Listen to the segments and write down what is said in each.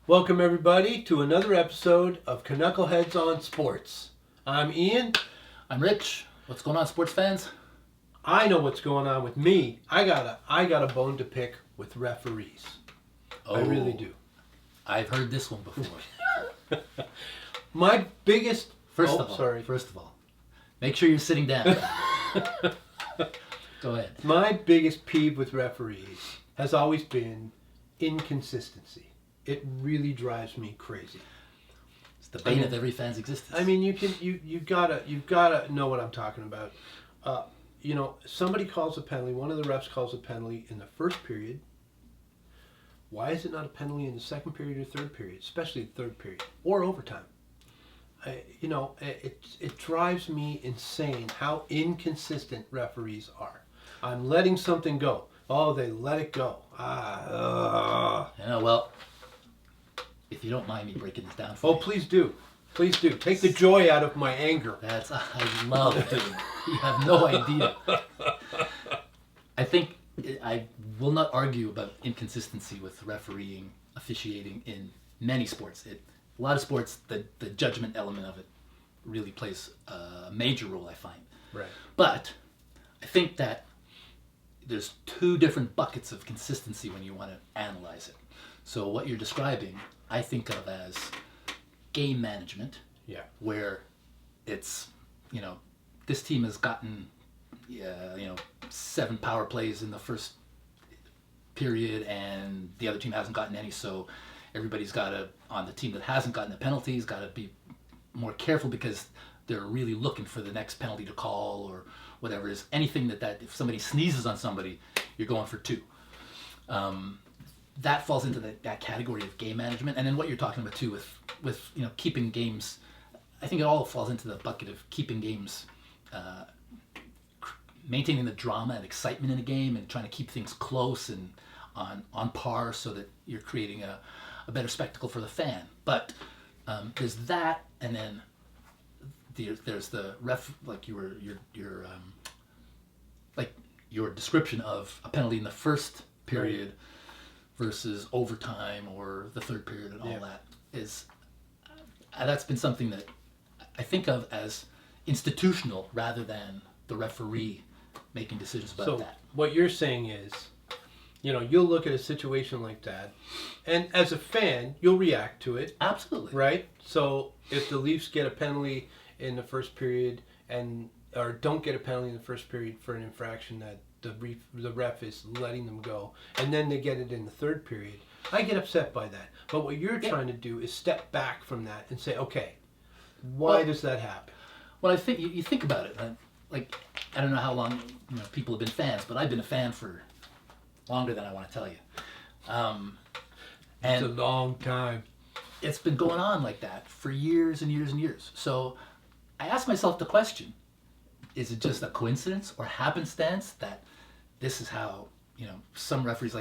Welcome everybody to another episode of Canuckleheads on Sports. I'm Ian. I'm Rich. What's going on, sports fans? I know what's going on with me. I got a bone to pick with referees. I really do. I've heard this one before. My biggest... First of all, make sure you're sitting down. Go ahead. My biggest peeve with referees has always been inconsistency. It really drives me crazy. It's the bane of every fan's existence. I mean, you've gotta know what I'm talking about. Somebody calls a penalty. One of the refs calls a penalty in the first period. Why is it not a penalty in the second period or third period, especially the third period or overtime? It drives me insane how inconsistent referees are. I'm letting something go. Oh, they let it go. Well, if you don't mind me breaking this down for you. Oh, please do. Please do. Take the joy out of my anger. I love it. You have no idea. I think I will not argue about inconsistency with refereeing, officiating in many sports. A lot of sports, the judgment element of it really plays a major role, I find. Right. But I think that there's two different buckets of consistency when you want to analyze it. So what you're describing, I think of as game management. Yeah. Where it's, this team has gotten, 7 power plays in the first period and the other team hasn't gotten any, so everybody's got to, on the team that hasn't gotten the penalties, got to be more careful because they're really looking for the next penalty to call or whatever it is. Anything that if somebody sneezes on somebody, you're going for 2. That falls into that category of game management. And then what you're talking about too with keeping games, I think it all falls into the bucket of keeping games, maintaining the drama and excitement in a game and trying to keep things close and on par so that you're creating a better spectacle for the fan. But there's that, and then there's the ref, like your description of a penalty in the first period versus overtime or the third period and all that is that's been something that I think of as institutional rather than the referee making decisions about that. So what you're saying is, you'll look at a situation like that, and as a fan, you'll react to it. Absolutely. Right? So if the Leafs get a penalty in the first period or don't get a penalty in the first period for an infraction that the ref is letting them go, and then they get it in the third period, I get upset by that. But what you're trying to do is step back from that and say, okay, why does that happen? Well, I think you think about it. I don't know how long people have been fans, but I've been a fan for longer than I want to tell you. It's a long time. It's been going on like that for years and years and years. So I ask myself the question, is it just a coincidence or happenstance that this is how, some referees,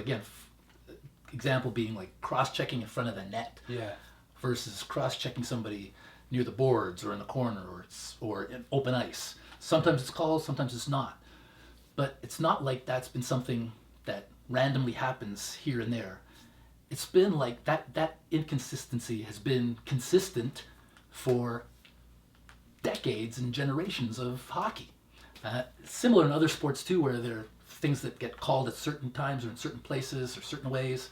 example being like cross-checking in front of the net versus cross-checking somebody near the boards or in the corner or in open ice. Sometimes it's called, sometimes it's not. But it's not like that's been something that randomly happens here and there. It's been like that inconsistency has been consistent for decades and generations of hockey. Similar in other sports too, where there are things that get called at certain times or in certain places or certain ways.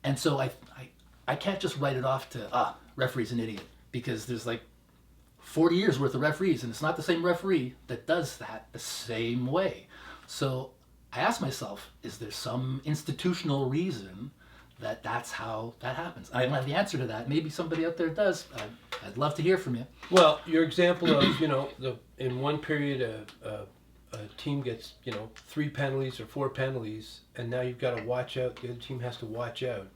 And so I can't just write it off to, referee's an idiot, because there's 40 years worth of referees and it's not the same referee that does that the same way. So I ask myself, is there some institutional reason that's how that happens? I don't have the answer to that. Maybe somebody out there does. I'd love to hear from you. Well, your example of, in one period a team gets, 3 penalties or 4 penalties, and now you've got to watch out. The other team has to watch out,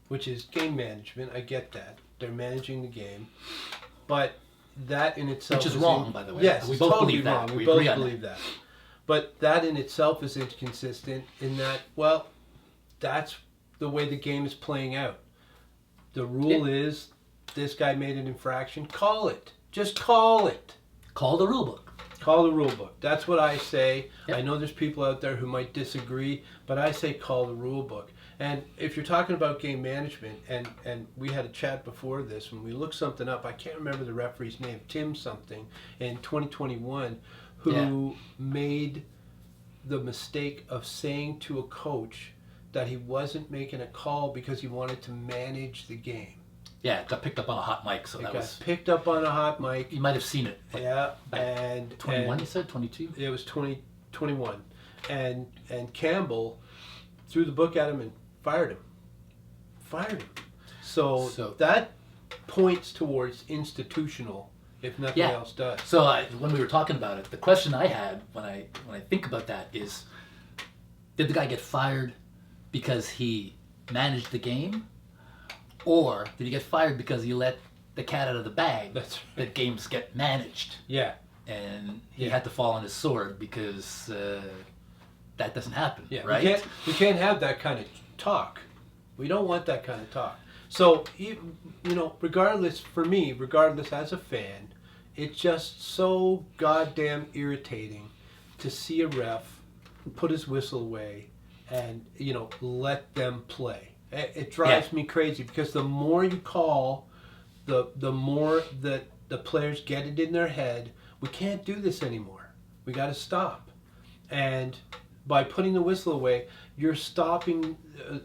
which is game management. I get that. They're managing the game. But that in itself is wrong, by the way. Yes, we both totally believe that. Wrong. We both both believe that. But that in itself is inconsistent in that, that's the way the game is playing out. The rule is this guy made an infraction. Call it. Just call it. Call the rule book. Call the rule book. That's what I say. Yep. I know there's people out there who might disagree, but I say call the rule book. And if you're talking about game management, and we had a chat before this, when we looked something up, I can't remember the referee's name, Tim something, in 2021, who made the mistake of saying to a coach that he wasn't making a call because he wanted to manage the game. Yeah, it got picked up on a hot mic, so It that got was... picked up on a hot mic. You might have seen it. Like, Yeah, and 21, and you said? 22? it was 2021, and Campbell threw the book at him and fired him. So that points towards institutional, if nothing else does. So when we were talking about it, the question I had when I think about that is, did the guy get fired because he managed the game, or did he get fired because he let the cat out of the bag? That's right. That games get managed. Yeah. And he had to fall on his sword because that doesn't happen, right? We can't have that kind of talk. We don't want that kind of talk. So, you know, regardless as a fan, it's just so goddamn irritating to see a ref put his whistle away and, you know, let them play. It drives me crazy because the more you call, the more that the players get it in their head, we can't do this anymore. We got to stop. And by putting the whistle away, you're stopping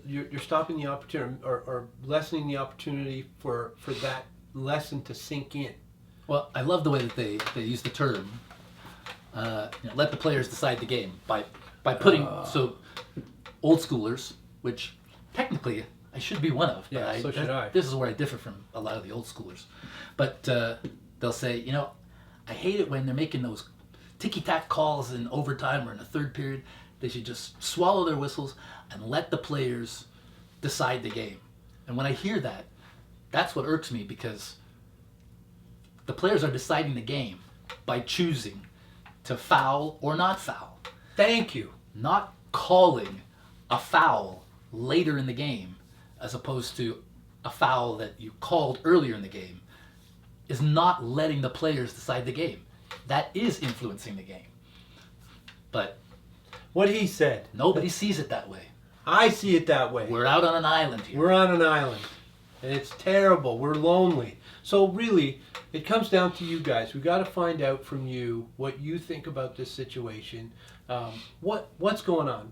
you're stopping the opportunity or lessening the opportunity for that lesson to sink in. Well, I love the way that they use the term, let the players decide the game by putting so old schoolers, which technically I should be one of. Yeah, so should I. This is where I differ from a lot of the old schoolers, but they'll say, you know, I hate it when they're making those ticky-tack calls in overtime or in the third period. They should just swallow their whistles and let the players decide the game. And when I hear that, that's what irks me, because the players are deciding the game by choosing to foul or not foul. Thank you. Not calling a foul later in the game as opposed to a foul that you called earlier in the game is not letting the players decide the game. That is influencing the game. But what he said. Nobody sees it that way. I see it that way. We're out on an island here. We're on an island. And it's terrible. We're lonely. So really, it comes down to you guys. We got to find out from you what you think about this situation. What's going on?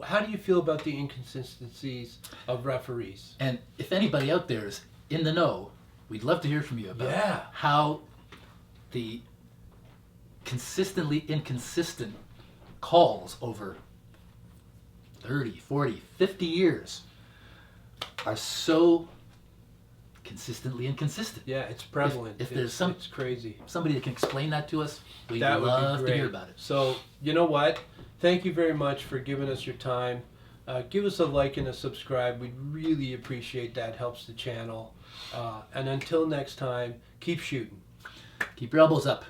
How do you feel about the inconsistencies of referees? And if anybody out there is in the know, we'd love to hear from you about how the consistently inconsistent calls over 30, 40, 50 years are so consistently inconsistent. Yeah, it's prevalent. If there's it's crazy. Somebody that can explain that to us, we'd That would love be to great. hear about it. So, you know what? Thank you very much for giving us your time. Give us a like and a subscribe. We'd really appreciate that. Helps the channel. And until next time, keep shooting. Keep your elbows up.